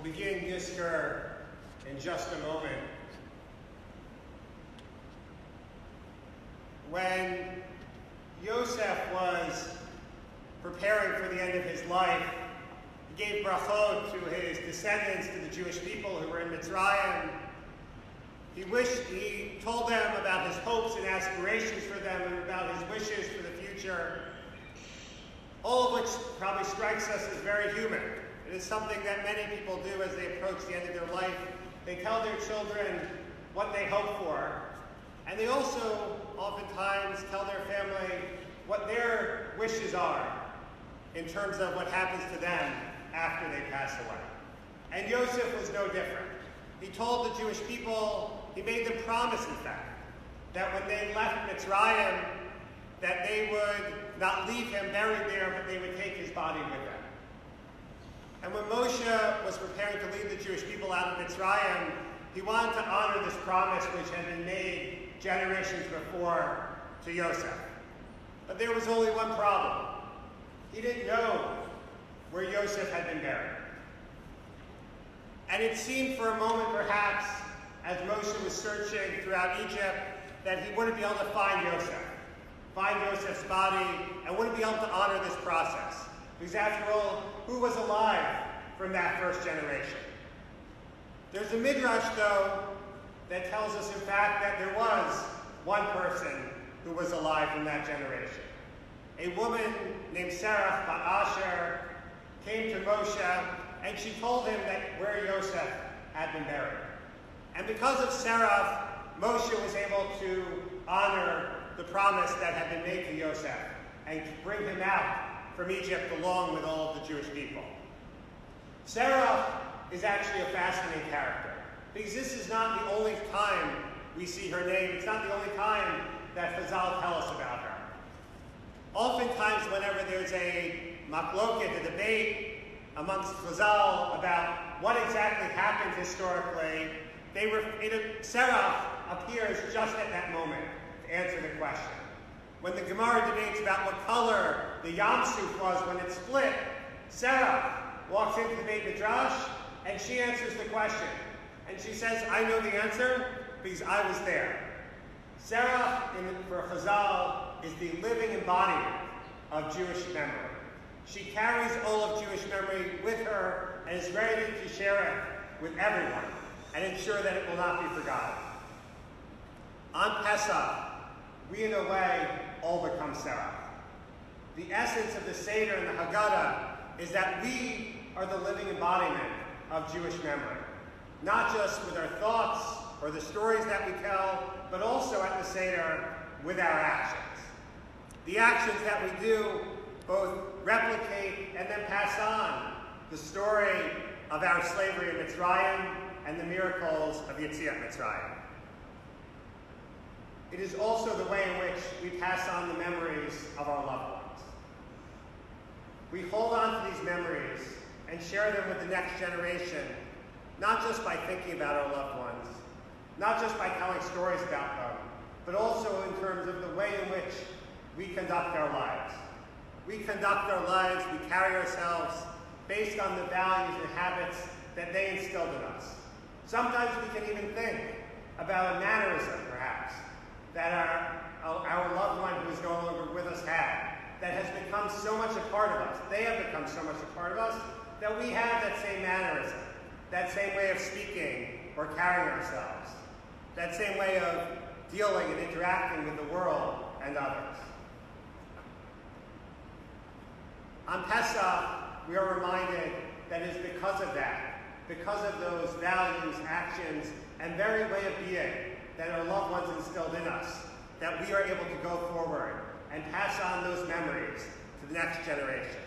begin Yizkor in just a moment. When Yosef was preparing for the end of his life, he gave brachot to his descendants, to the Jewish people who were in Mitzrayim. He told them about his hopes and aspirations for them and about his wishes for the future, all of which probably strikes us as very human. It is something that many people do as they approach the end of their life. They tell their children what they hope for, and they also oftentimes tell their family what their wishes are in terms of what happens to them after they pass away. And Yosef was no different. He told the Jewish people, he made them promise, in fact, that when they left Mitzrayim, that they would not leave him buried there, but they would take his body with them. And when Moshe was preparing to lead the Jewish people out of Mitzrayim, he wanted to honor this promise which had been made generations before to Yosef. But there was only one problem. He didn't know where Yosef had been buried. And it seemed for a moment, perhaps, as Moshe was searching throughout Egypt, that he wouldn't be able to find Yosef's body, and wouldn't be able to honor this process. Because after all, who was alive from that first generation? There's a midrash, though, that tells us, in fact, that there was one person who was alive from that generation. A woman named Sarah Asher came to Moshe, and she told him that where Yosef had been buried. And because of Sarah, Moshe was able to honor the promise that had been made to Yosef and to bring him out from Egypt along with all of the Jewish people. Sarah is actually a fascinating character, because this is not the only time we see her name. It's not the only time that Chazal tell us about her. Oftentimes, whenever there's a machloket, a debate amongst Chazal about what exactly happened historically, Sarah appears just at that moment to answer the question. When the Gemara debates about what color the Yam Suf was when it split, Sarah walks into the Beit Midrash and she answers the question. And she says, I know the answer because I was there. Sarah, for Chazal, is the living embodiment of Jewish memory. She carries all of Jewish memory with her and is ready to share it with everyone and ensure that it will not be forgotten. On Pesach, we in a way all become Sarah. The essence of the Seder and the Haggadah is that we are the living embodiment of Jewish memory, not just with our thoughts or the stories that we tell, but also at the Seder with our actions. The actions that we do both replicate and then pass on the story of our slavery in Mitzrayim and the miracles of Yetziat Mitzrayim. It is also the way in which we pass on the memories of our loved ones. We hold on to these memories and share them with the next generation, not just by thinking about our loved ones, not just by telling stories about them, but also in terms of the way in which we conduct our lives. We conduct our lives, we carry ourselves based on the values and habits that they instilled in us. Sometimes we can even think about a mannerism, perhaps, that our loved one who is no longer with us had, that has become so much a part of us. They have become so much a part of us that we have that same mannerism, that same way of speaking or carrying ourselves, that same way of dealing and interacting with the world and others. On Pesach, we are reminded that it is because of that, because of those values, actions, and very way of being that our loved ones instilled in us, that we are able to go forward and pass on those memories to the next generation.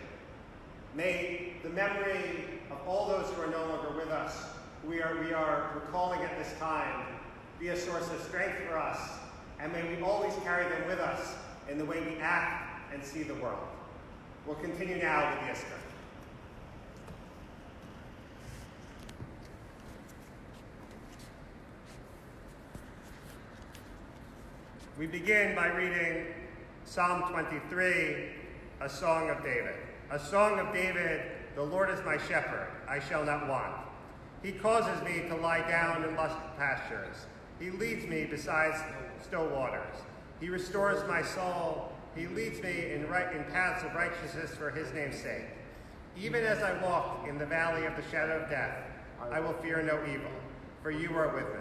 May the memory of all those who are no longer with us, we are recalling at this time, be a source of strength for us, and may we always carry them with us in the way we act and see the world. We'll continue now with Yizkor. We begin by reading Psalm 23, a song of David. A song of David, the Lord is my shepherd, I shall not want. He causes me to lie down in lush pastures. He leads me beside still waters. He restores my soul. He leads me in paths of righteousness for his name's sake. Even as I walk in the valley of the shadow of death, I will fear no evil, for you are with me.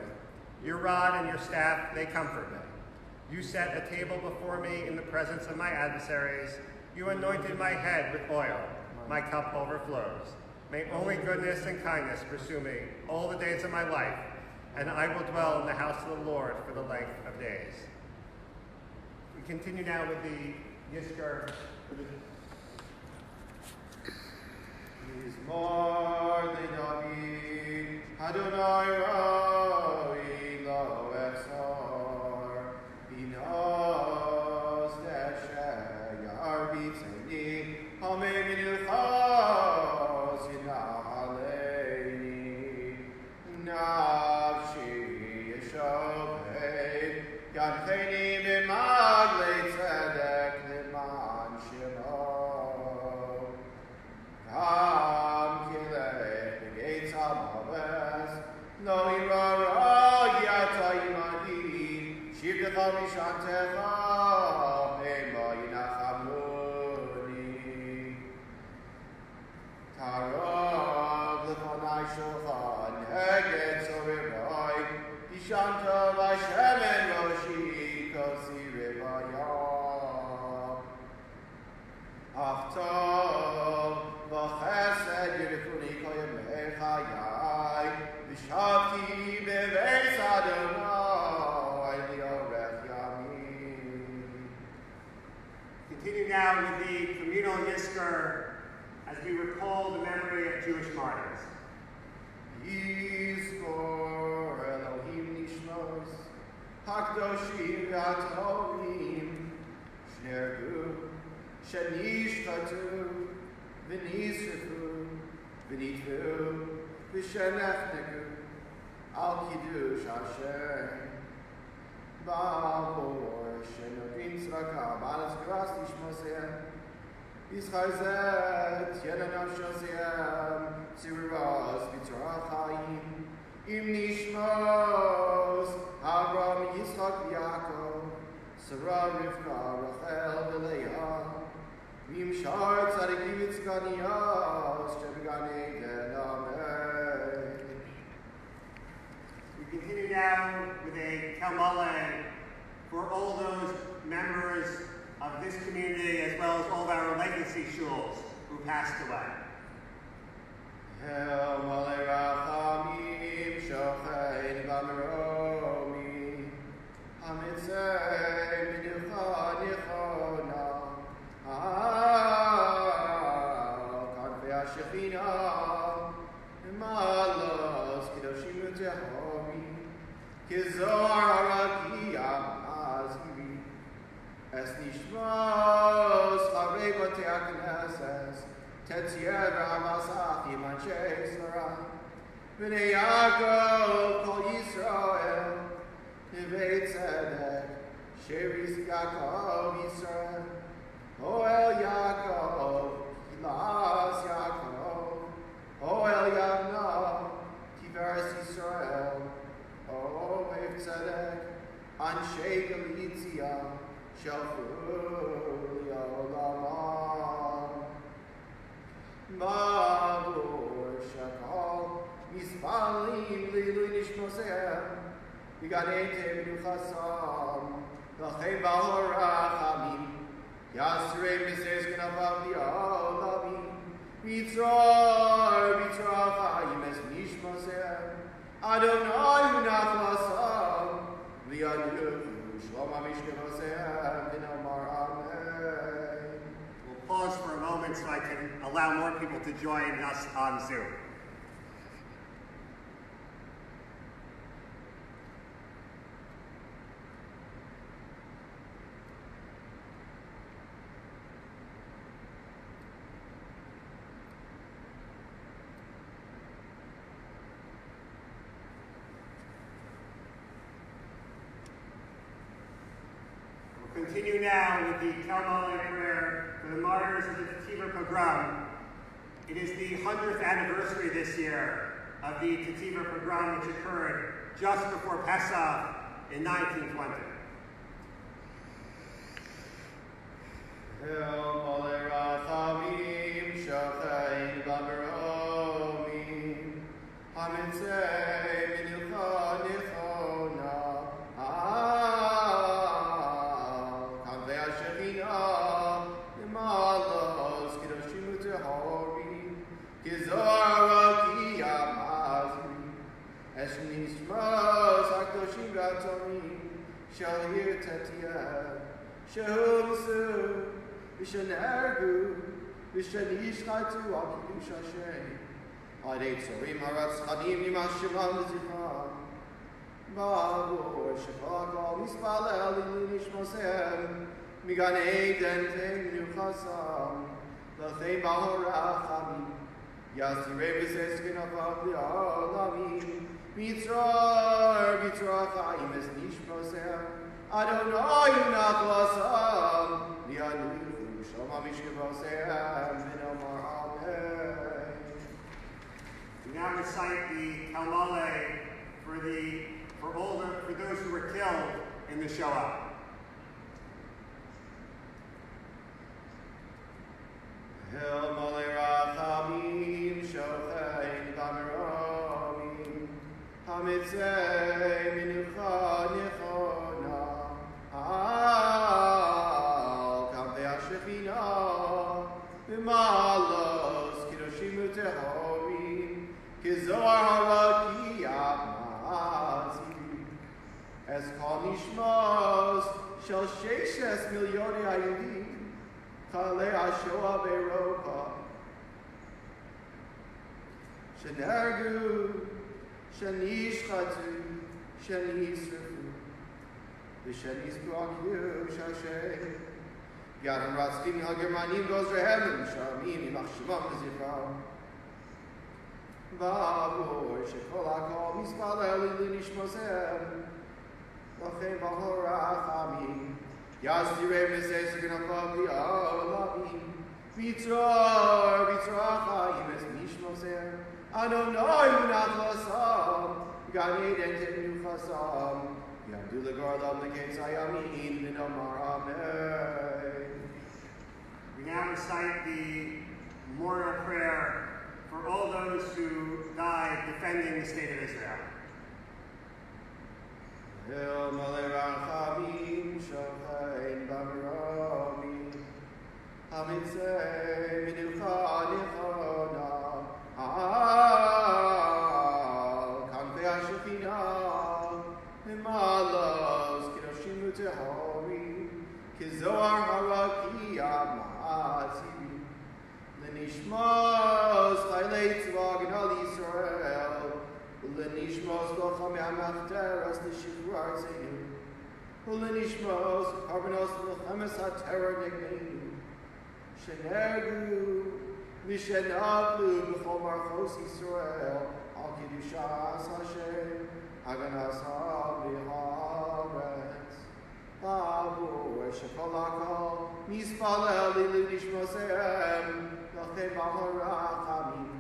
Your rod and your staff, they comfort me. You set a table before me in the presence of my adversaries. You anointed my head with oil. My cup overflows. May only goodness and kindness pursue me all the days of my life, and I will dwell in the house of the Lord for the length of days. We continue now with the Yizkor. Mizmor leDavid, Adonai roi lo echzor, Binos deshayar bitzeni, Hamei minuchos yinaleini, Nafshi yeshoved, Yadcheni b'maglei tzedek leman shemo. Come, Kilech, the gates of Mabes, no Irara, Yata Imadi, Shivdecha Mishantecha, Ema Yinachamuni. Tarog, Lefonai Shulchan, Heged Soriboi, Ishanta Vashem and Roshi, Kosi Ribayah. Aftov, V'chesed yirifuni koyemei chayai, V'shavti beveis Adonai liorech yamin. Continue now with the communal Yizkor as we recall the memory of Jewish martyrs. Yizkor Elohim nishmos, Hakdoshim v'atorim, Shnergu, Shenishchatu, V'nisrifu, V'nitvu, V'shenefnegu, Al Kiddush Hashem, Ba'avor, Shenodin Tzrakam, Alas Gras Nishmosem, Yischarzet, Yenenav Shosem, Tziras, V'tzorah Chaim, Im Nishmos, Avram, Yitzchak, Yaakov, Sarah, Rivka, Rachel, V'leah, Vim Shar Tzadikim Yitzchanias, Shebgan Eden, Amen. We continue now with a Kalmale for all those members of this community as well as all of our legacy shuls who passed away. Hail Malei Rachamim, Shochein V'Meromi, Hamitzei B'Nicha Nichona, Kanfei HaShekhinah, Malos Kedoshim U'Tehomi, Kizohar HaRakia Azmi, Es Nishmos Chavei Batei HaKnesses, Tetzier V'Amasach Yimanshei Sarah, B'nei Yaakov Kol Yisrael, Nivei Tzedek, Sheris Yaakov Yisrael, Oel Yaakov, Hilas Yaakov, Oel Yavna, Tiveres Yisrael, Ohev Tzedek, Anshei Galitzia, Shelfu Yolamam, Mavur Shakal, Mispalim Lilu Nishmosehem, Viganete Minuchasam, Lachem Bahor Rachamim, Yasrei Mises Knafav Di'olavim, Mitzor Chayim Es Nishmosehem, Adonai Hunachlasam, Liadu Shlom HaMishkevosehem, V'nomar Amen. We'll pause for a moment so I can allow more people to join us on Zoom. Continue now with the Kalmale prayer for the martyrs of the Tiber pogrom. It is the 100th anniversary this year of the Tetiva pogrom which occurred just before Pesach in 1920. We now recite the Kalmale for those who were killed in the Shoah. Hel mole rachamim shochein b'meramim hamitzei minucha nechona al kamvei hashechina b'malos kidoshim utehorim kizohar harakia ma'azi es kol nishmos shel 6 milyoni hayedim Chale Ashoa Beropa Shenergu Shenishchatu Shenisrafu V'Shenisku Akyu Shashay Yadam Ratzkim HaGermanim goes to heaven Shamim Yimach Shemam V'Zivram V'Avor Shekol HaKol Mispalel L'Nishmosem L'Chem V'Horachamim Yazdire Mezes G'nafag L'Olamim Vitzor Chayim Es Nishmosem Adonai Nachlasam Gan Eden Tenu Chasam Yamdu L'Gordam L'Ketz Hayamin V'Nomar Amen. We now recite the memorial prayer for all those who died defending the state of Israel. El Malei Rachamim Shochein B'meramim Hamitzei Minucha Nechona Al Kamvei HaShechina Mimalos Kidoshim Utehorim Kizohar Harakia Ma'azi L'nishmos Chaylei Tzva Gnal Yisrael Ulenishmos Lochamei HaMachteres L'Shivur Artzeinu Ulenishmos Karbanos L'Chemes HaTerror Negneinu Shenergu V'Shenavlu B'chol Marchos Yisrael Al Kiddushas Hashem Haganas HaBiharetz Babu Shekol HaKol Mispalel L'Nishmosehem L'Chem V'Horachamim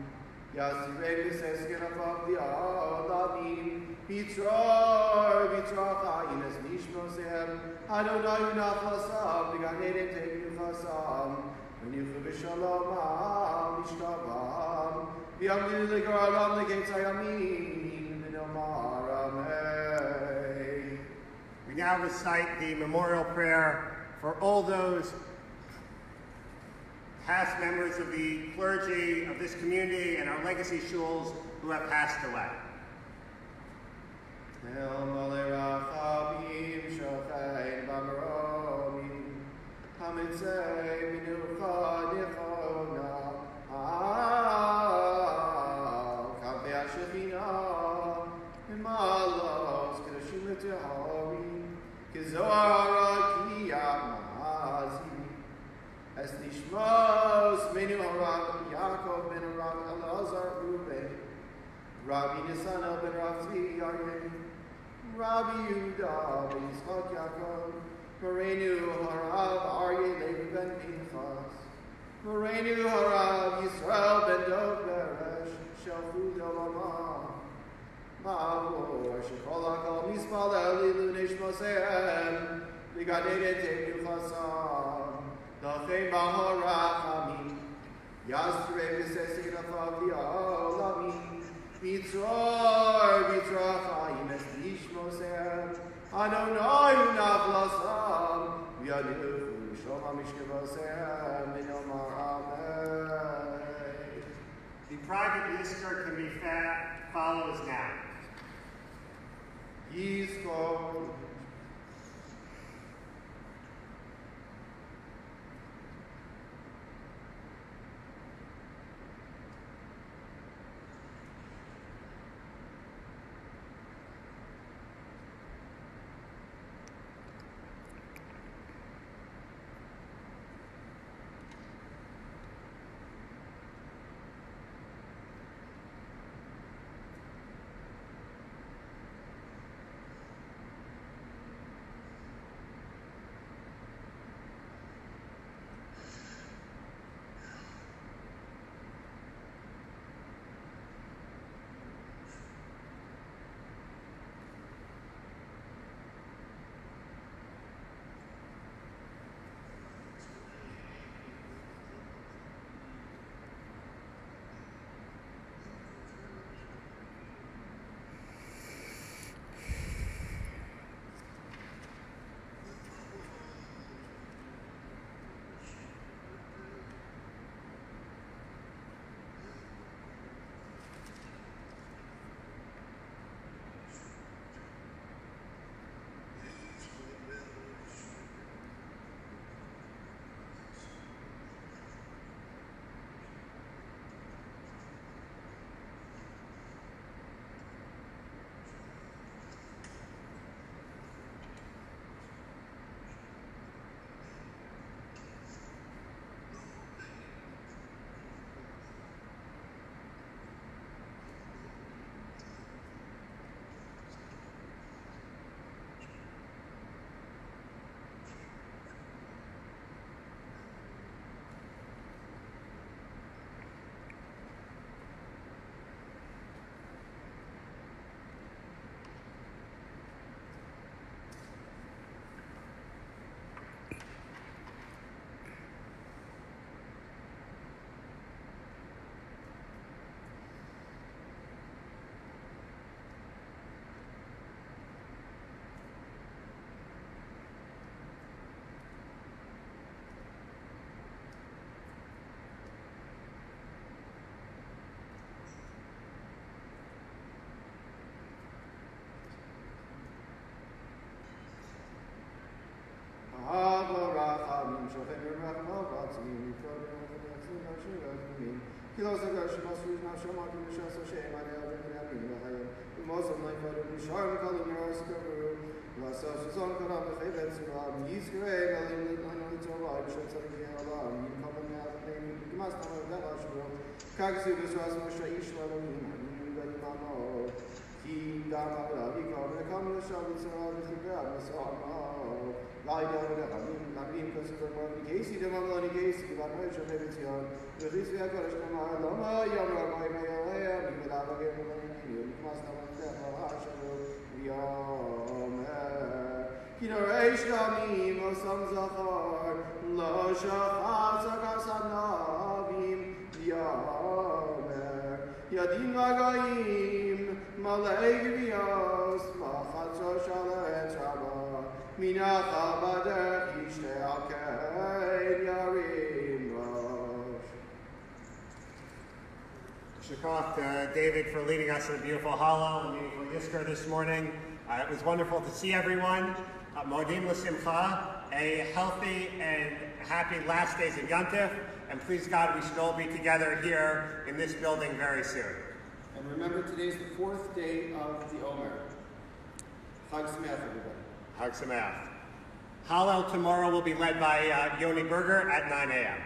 Yazdire B'Ses G'nafag L'Olamim Vitzor Chayim Es Nishmosehem Adonai Nachlasam V'Gan Eden Tenu Chasam V'Nichu B'Shalom Mishkavam V'Yamdu L'Gordam L'Ketz Hayamin V'Nomar Amen. We now recite the memorial prayer for all those past members of the clergy of this community and our legacy shuls who have passed away. El Malei Rachamim Shochein B'meramim Hamitzei Minucha Nechona Al Kamvei HaShechina Mimalos Kidoshim Utehorim Kizohar Harakia Ma'azi Es Nishmos Menu Harav Yaakov Ben Harav Elazar Ruben Rabbi Nisana Ben Rav Tzvi Aryeh Rabbi Yehuda Ben Yitzchak Yaakov Morenu Harav Aryeh Levi Ben Pinchas Morenu Harav Yisrael Ben Dov Beresh Shelfu Dolamah Ma'avor, Shekol HaKol Mispalel Lilu Nishmosehem, V'Ganeden Te'nu Chasam, Dachem B'Horachamim, Yasrei V'Sesin Achav Li'olamim, Vitzror Chayim Es Nishmosehem, Adonai Navlasam, V'Yadifu Shom HaMishkevosehem, V'Yomar Amen. The private Yizkor can be follows now. Yizkor. Shakaf to David for leading us in a beautiful Hallel and beautiful Yizkor this morning. It was wonderful to see everyone. Modim l'simcha, a healthy and happy last days of Yontif, and please God, we should all be together here in this building very soon. And remember, today's the fourth day of the Omer. Chag Sameach, everybody. Chag Sameach. Hallel tomorrow will be led by Yoni Berger at 9 a.m.